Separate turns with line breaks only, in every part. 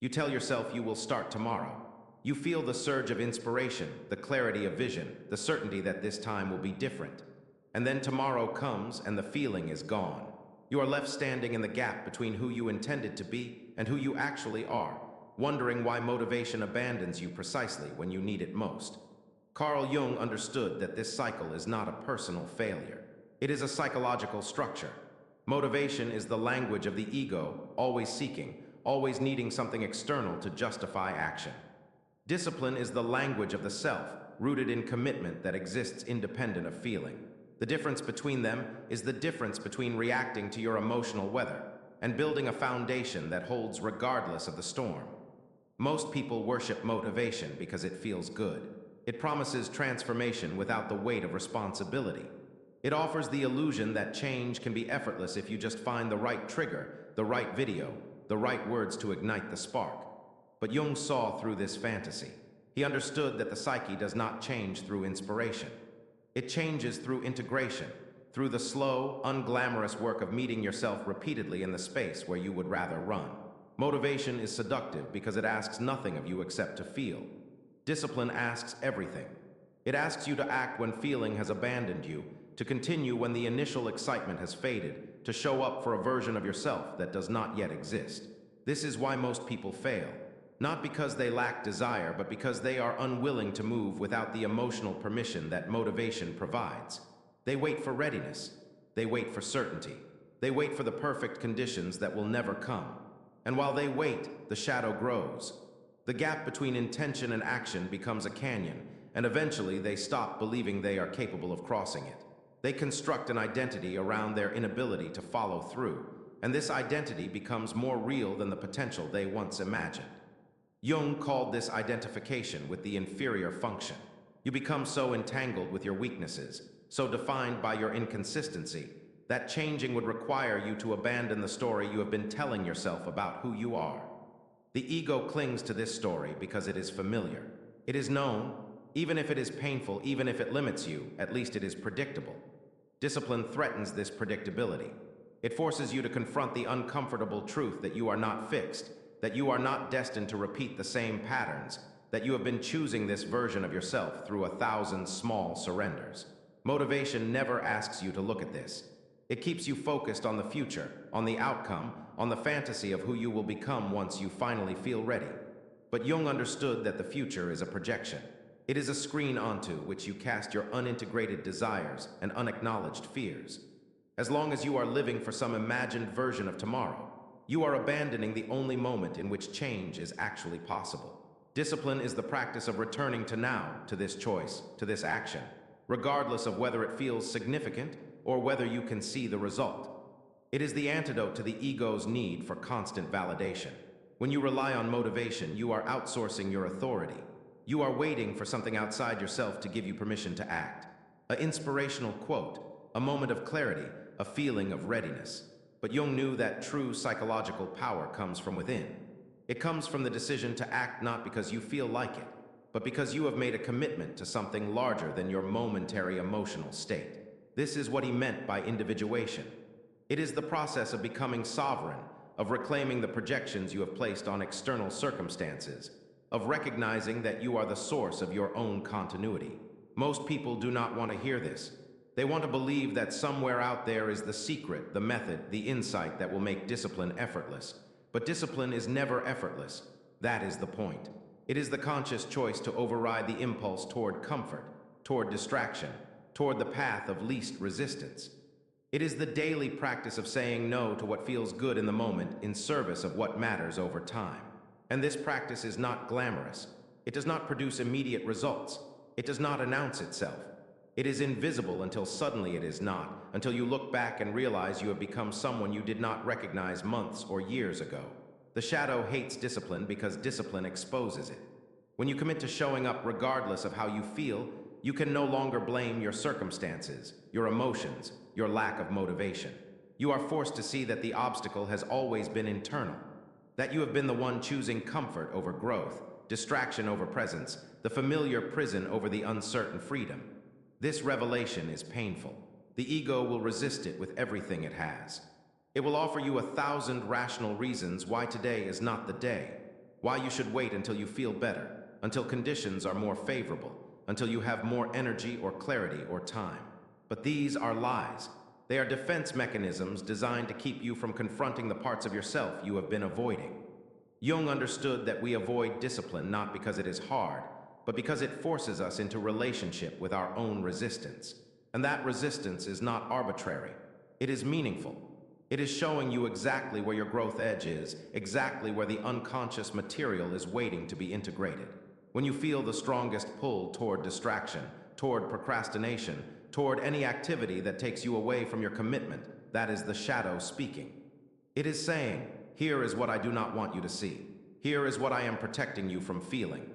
You tell yourself you will start tomorrow. You feel the surge of inspiration, the clarity of vision, the certainty that this time will be different. And then tomorrow comes and the feeling is gone. You are left standing in the gap between who you intended to be and who you actually are, wondering why motivation abandons you precisely when you need it most. Carl Jung understood that this cycle is not a personal failure. It is a psychological structure. Motivation is the language of the ego, always seeking, always needing something external to justify action. Discipline is the language of the self, rooted in commitment that exists independent of feeling. The difference between them is the difference between reacting to your emotional weather and building a foundation that holds regardless of the storm. Most people worship motivation because it feels good. It promises transformation without the weight of responsibility. It offers the illusion that change can be effortless if you just find the right trigger, the right video, the right words to ignite the spark. But Jung saw through this fantasy. He understood that the psyche does not change through inspiration. It changes through integration, through the slow, unglamorous work of meeting yourself repeatedly in the space where you would rather run. Motivation is seductive because it asks nothing of you except to feel. Discipline asks everything. It asks you to act when feeling has abandoned you, to continue when the initial excitement has faded, to show up for a version of yourself that does not yet exist. This is why most people fail. Not because they lack desire, but because they are unwilling to move without the emotional permission that motivation provides. They wait for readiness. They wait for certainty. They wait for the perfect conditions that will never come. And while they wait, the shadow grows. The gap between intention and action becomes a canyon, and eventually they stop believing they are capable of crossing it. They construct an identity around their inability to follow through, and this identity becomes more real than the potential they once imagined. Jung called this identification with the inferior function. You become so entangled with your weaknesses, so defined by your inconsistency, that changing would require you to abandon the story you have been telling yourself about who you are. The ego clings to this story because it is familiar. It is known. Even if it is painful, even if it limits you, at least it is predictable. Discipline threatens this predictability. It forces you to confront the uncomfortable truth that you are not fixed, that you are not destined to repeat the same patterns, that you have been choosing this version of yourself through 1,000 small surrenders. Motivation never asks you to look at this. It keeps you focused on the future, on the outcome, on the fantasy of who you will become once you finally feel ready. But Jung understood that the future is a projection. It is a screen onto which you cast your unintegrated desires and unacknowledged fears. As long as you are living for some imagined version of tomorrow, you are abandoning the only moment in which change is actually possible. Discipline is the practice of returning to now, to this choice, to this action, regardless of whether it feels significant or whether you can see the result. It is the antidote to the ego's need for constant validation. When you rely on motivation, you are outsourcing your authority. You are waiting for something outside yourself to give you permission to act. An inspirational quote, a moment of clarity, a feeling of readiness. But Jung knew that true psychological power comes from within. It comes from the decision to act not because you feel like it, but because you have made a commitment to something larger than your momentary emotional state. This is what he meant by individuation. It is the process of becoming sovereign, of reclaiming the projections you have placed on external circumstances, of recognizing that you are the source of your own continuity. Most people do not want to hear this. They want to believe that somewhere out there is the secret, the method, the insight that will make discipline effortless. But discipline is never effortless. That is the point. It is the conscious choice to override the impulse toward comfort, toward distraction, toward the path of least resistance. It is the daily practice of saying no to what feels good in the moment in service of what matters over time. And this practice is not glamorous. It does not produce immediate results. It does not announce itself. It is invisible until suddenly it is not, until you look back and realize you have become someone you did not recognize months or years ago. The shadow hates discipline because discipline exposes it. When you commit to showing up regardless of how you feel, you can no longer blame your circumstances, your emotions, your lack of motivation. You are forced to see that the obstacle has always been internal, that you have been the one choosing comfort over growth, distraction over presence, the familiar prison over the uncertain freedom. This revelation is painful. The ego will resist it with everything it has. It will offer you 1,000 rational reasons why today is not the day. why you should wait until you feel better, until conditions are more favorable, until you have more energy or clarity or time. But these are lies. They are defense mechanisms designed to keep you from confronting the parts of yourself you have been avoiding. Jung understood that we avoid discipline not because it is hard, but because it forces us into relationship with our own resistance. And that resistance is not arbitrary. It is meaningful. It is showing you exactly where your growth edge is, exactly where the unconscious material is waiting to be integrated. When you feel the strongest pull toward distraction, toward procrastination, toward any activity that takes you away from your commitment, that is the shadow speaking. It is saying, here is what I do not want you to see. Here is what I am protecting you from feeling.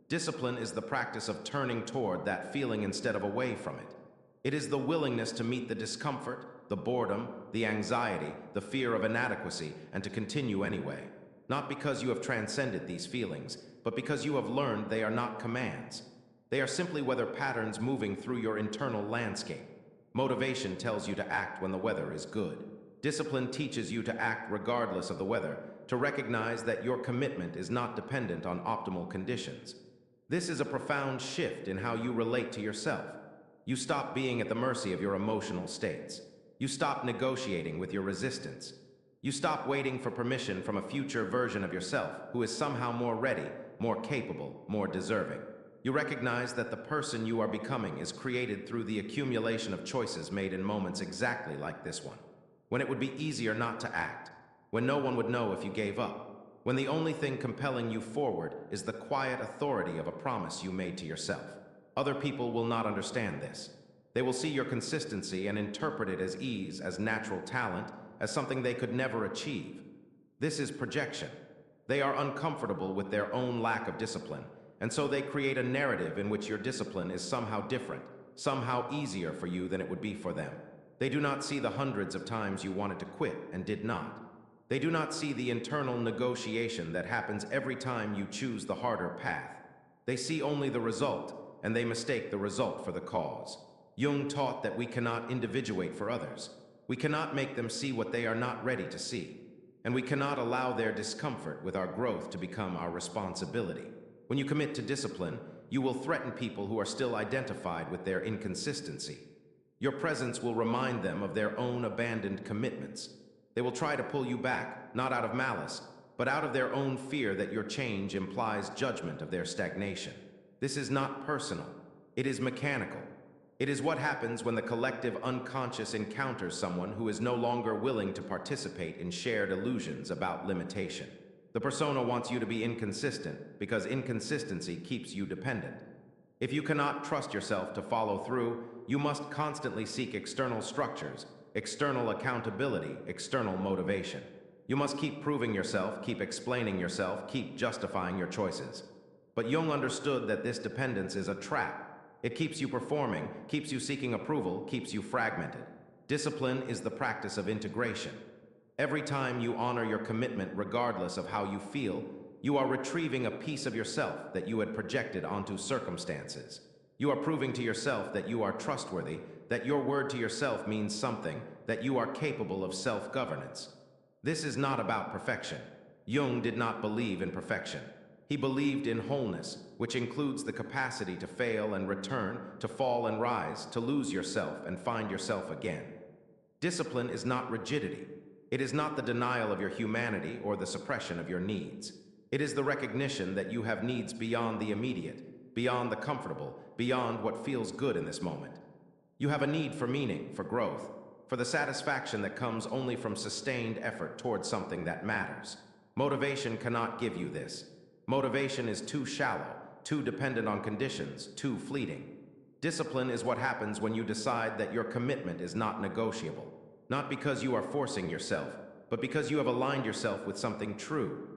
Discipline is the practice of turning toward that feeling instead of away from it. It is the willingness to meet the discomfort, the boredom, the anxiety, the fear of inadequacy, and to continue anyway. Not because you have transcended these feelings, but because you have learned they are not commands. They are simply weather patterns moving through your internal landscape. Motivation tells you to act when the weather is good. Discipline teaches you to act regardless of the weather, to recognize that your commitment is not dependent on optimal conditions. This is a profound shift in how you relate to yourself. You stop being at the mercy of your emotional states. You stop negotiating with your resistance. You stop waiting for permission from a future version of yourself who is somehow more ready, more capable, more deserving. You recognize that the person you are becoming is created through the accumulation of choices made in moments exactly like this one. When it would be easier not to act, when no one would know if you gave up, when the only thing compelling you forward is the quiet authority of a promise you made to yourself. Other people will not understand this. They will see your consistency and interpret it as ease, as natural talent, as something they could never achieve. This is projection. They are uncomfortable with their own lack of discipline, and so they create a narrative in which your discipline is somehow different, somehow easier for you than it would be for them. They do not see the hundreds of times you wanted to quit and did not. They do not see the internal negotiation that happens every time you choose the harder path. They see only the result, and they mistake the result for the cause. Jung taught that we cannot individuate for others. We cannot make them see what they are not ready to see. And we cannot allow their discomfort with our growth to become our responsibility. When you commit to discipline, you will threaten people who are still identified with their inconsistency. Your presence will remind them of their own abandoned commitments. They will try to pull you back, not out of malice, but out of their own fear that your change implies judgment of their stagnation. This is not personal. It is mechanical. It is what happens when the collective unconscious encounters someone who is no longer willing to participate in shared illusions about limitation. The persona wants you to be inconsistent because inconsistency keeps you dependent. If you cannot trust yourself to follow through, you must constantly seek external structures, external accountability, external motivation. You must keep proving yourself, keep explaining yourself, keep justifying your choices. But Jung understood that this dependence is a trap. It keeps you performing, keeps you seeking approval, keeps you fragmented. Discipline is the practice of integration. Every time you honor your commitment regardless of how you feel, you are retrieving a piece of yourself that you had projected onto circumstances. You are proving to yourself that you are trustworthy, that your word to yourself means something, that you are capable of self-governance. This is not about perfection. Jung did not believe in perfection. He believed in wholeness, which includes the capacity to fail and return, to fall and rise, to lose yourself and find yourself again. Discipline is not rigidity. It is not the denial of your humanity or the suppression of your needs. It is the recognition that you have needs beyond the immediate, beyond the comfortable, beyond what feels good in this moment. You have a need for meaning, for growth, for the satisfaction that comes only from sustained effort towards something that matters. Motivation cannot give you this. Motivation is too shallow, too dependent on conditions, too fleeting. Discipline is what happens when you decide that your commitment is not negotiable, not because you are forcing yourself, but because you have aligned yourself with something true.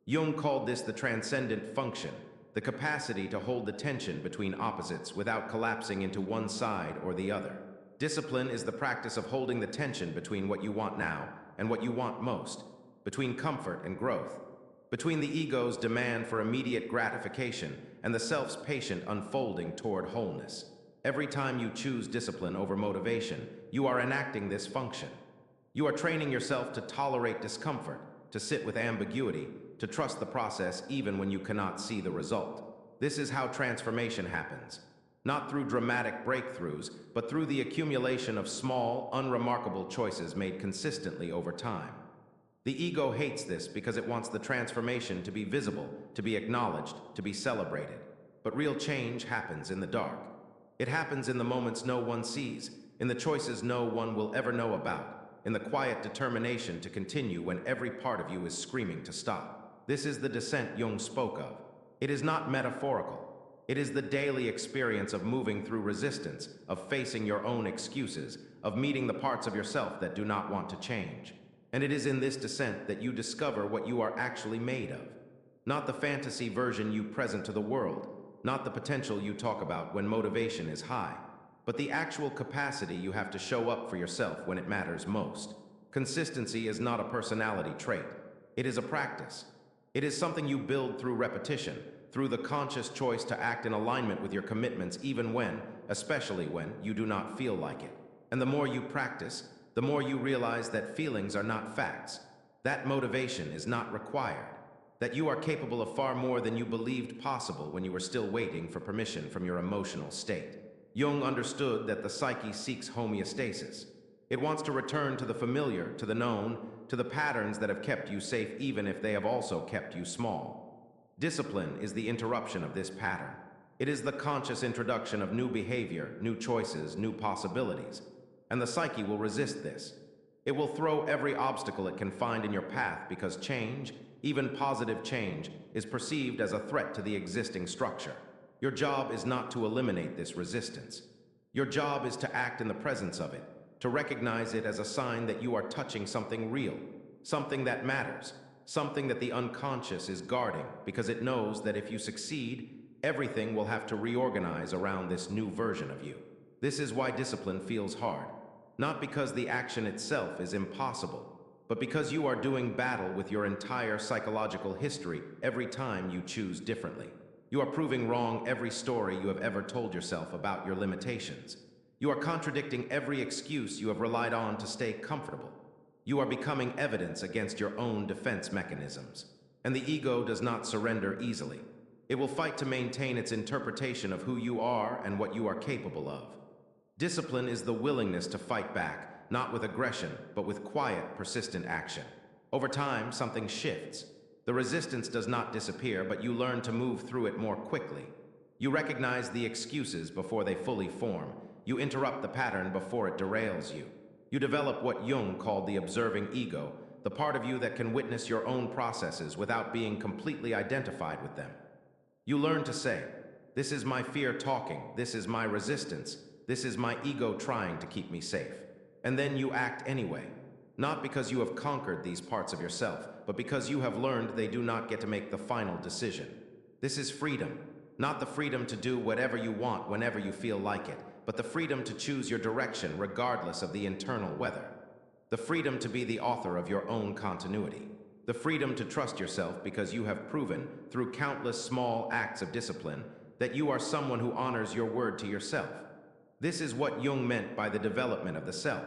Jung called this the transcendent function, the capacity to hold the tension between opposites without collapsing into one side or the other. Discipline is the practice of holding the tension between what you want now and what you want most, between comfort and growth, between the ego's demand for immediate gratification and the self's patient unfolding toward wholeness. Every time you choose discipline over motivation, you are enacting this function. You are training yourself to tolerate discomfort, to sit with ambiguity, to trust the process even when you cannot see the result. This is how transformation happens. Not through dramatic breakthroughs, but through the accumulation of small, unremarkable choices made consistently over time. The ego hates this because it wants the transformation to be visible, to be acknowledged, to be celebrated. But real change happens in the dark. It happens in the moments no one sees, in the choices no one will ever know about, in the quiet determination to continue when every part of you is screaming to stop. This is the descent Jung spoke of. It is not metaphorical. It is the daily experience of moving through resistance, of facing your own excuses, of meeting the parts of yourself that do not want to change. And it is in this descent that you discover what you are actually made of. Not the fantasy version you present to the world, not the potential you talk about when motivation is high, but the actual capacity you have to show up for yourself when it matters most. Consistency is not a personality trait. It is a practice. It is something you build through repetition, through the conscious choice to act in alignment with your commitments even when, especially when, you do not feel like it. And the more you practice, the more you realize that feelings are not facts, that motivation is not required, that you are capable of far more than you believed possible when you were still waiting for permission from your emotional state. Jung understood that the psyche seeks homeostasis. It wants to return to the familiar, to the known, to the patterns that have kept you safe even if they have also kept you small. Discipline is the interruption of this pattern. It is the conscious introduction of new behavior, new choices, new possibilities. And the psyche will resist this. It will throw every obstacle it can find in your path because change, even positive change, is perceived as a threat to the existing structure. Your job is not to eliminate this resistance. Your job is to act in the presence of it, to recognize it as a sign that you are touching something real, something that matters, something that the unconscious is guarding because it knows that if you succeed, everything will have to reorganize around this new version of you. This is why discipline feels hard. Not because the action itself is impossible, but because you are doing battle with your entire psychological history every time you choose differently. You are proving wrong every story you have ever told yourself about your limitations. You are contradicting every excuse you have relied on to stay comfortable. You are becoming evidence against your own defense mechanisms. And the ego does not surrender easily. It will fight to maintain its interpretation of who you are and what you are capable of. Discipline is the willingness to fight back, not with aggression, but with quiet, persistent action. Over time, something shifts. The resistance does not disappear, but you learn to move through it more quickly. You recognize the excuses before they fully form. You interrupt the pattern before it derails you. You develop what Jung called the observing ego, the part of you that can witness your own processes without being completely identified with them. You learn to say, "This is my fear talking, this is my resistance, this is my ego trying to keep me safe." And then you act anyway. Not because you have conquered these parts of yourself, but because you have learned they do not get to make the final decision. This is freedom. Not the freedom to do whatever you want whenever you feel like it, but the freedom to choose your direction regardless of the internal weather. The freedom to be the author of your own continuity. The freedom to trust yourself because you have proven, through countless small acts of discipline, that you are someone who honors your word to yourself. This is what Jung meant by the development of the self.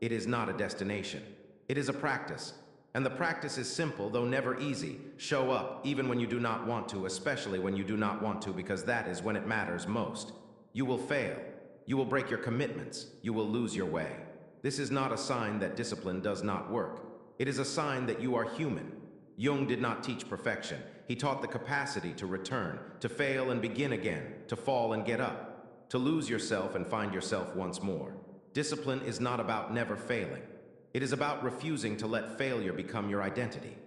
It is not a destination. It is a practice. And the practice is simple, though never easy. Show up, even when you do not want to, especially when you do not want to, because that is when it matters most. You will fail. You will break your commitments. You will lose your way. This is not a sign that discipline does not work. It is a sign that you are human. Jung did not teach perfection. He taught the capacity to return, to fail and begin again, to fall and get up, to lose yourself and find yourself once more. Discipline is not about never failing. It is about refusing to let failure become your identity.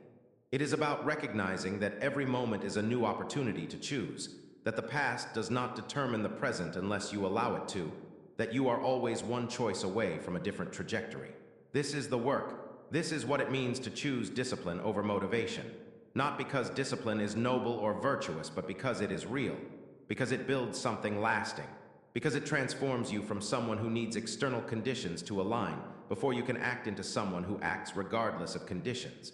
It is about recognizing that every moment is a new opportunity to choose, that the past does not determine the present unless you allow it to, that you are always one choice away from a different trajectory. This is the work. This is what it means to choose discipline over motivation. Not because discipline is noble or virtuous, but because it is real, because it builds something lasting, because it transforms you from someone who needs external conditions to align before you can act into someone who acts regardless of conditions.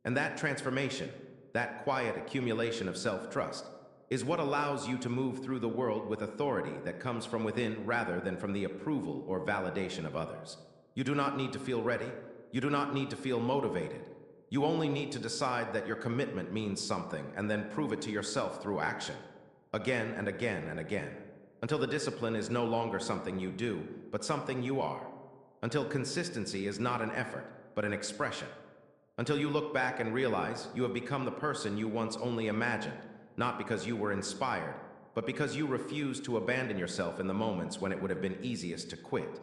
And that transformation, that quiet accumulation of self-trust, is what allows you to move through the world with authority that comes from within rather than from the approval or validation of others. You do not need to feel ready. You do not need to feel motivated. You only need to decide that your commitment means something and then prove it to yourself through action. Again and again and again. Until the discipline is no longer something you do, but something you are. Until consistency is not an effort, but an expression. Until you look back and realize you have become the person you once only imagined, not because you were inspired, but because you refused to abandon yourself in the moments when it would have been easiest to quit.